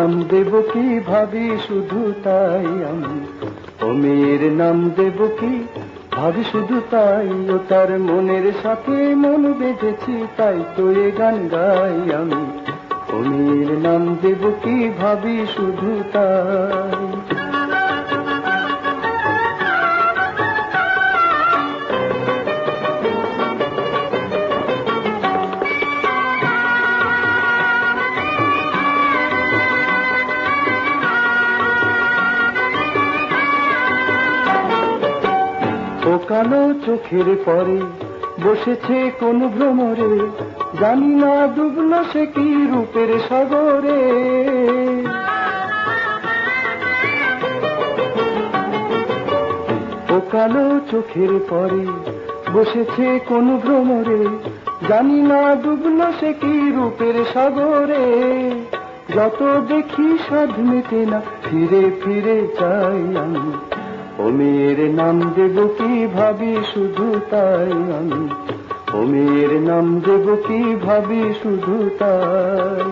নাম দেব কি ভাবি শুধু তাই আমি, ও মেয়ের নাম দেব কি ভাবি শুধু তাই। ও তার মনের সাথে মন বেঁধেছি, তাই তো এ গান গাই আমি, ও মেয়ের নাম দেব কি ভাবি শুধু তাই। ও কালো চোখের পরে বসেছে কোন ভ্রমরে, জানি না ডুবলো সে কি রূপের সাগরে। ও কালো চোখের পরে বসেছে কোন ভ্রমরে, জানি না ডুবলো সে কি রূপের সাগরে। যত দেখি সাধ মেটে না, ফিরে ফিরে চাই আমি, ও মেয়ের নাম দেব কি ভাবি শুধু তাই আমি, ও মেয়ের নাম দেব কি ভাবি শুধু তাই।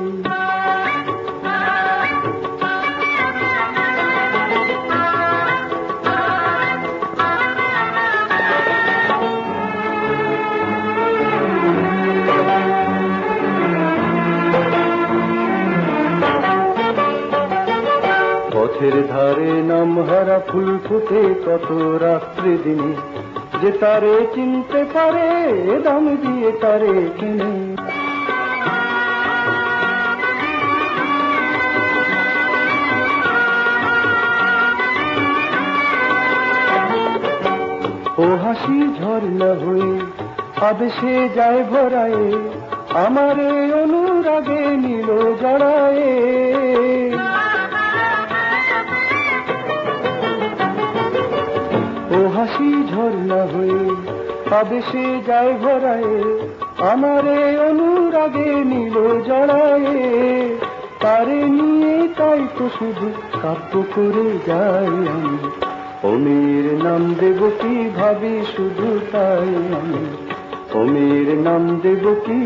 পথের ধারে নাম হারা ফুল ফুটে কত রাত্রি দিনে, যে তারে চিনতে পারে দাম দিয়ে তারে কিনে। ও হাসি ঝর্ণা হয়ে আবেশে যায় ভরায়ে, আমারে অনুরাগে নিল জড়ায়ে। ও হাসি ঝর্ণা হয়ে আবেশে যায় ভরায়ে, আমারে অনুরাগে নিল জড়ায়ে। তারে নিয়ে তাই তো শুধু কাব্য করে যাই আমি, ও মেয়ের নাম দেব কি ভাবি শুধু তাই আমি, ও মেয়ের নাম দেব কি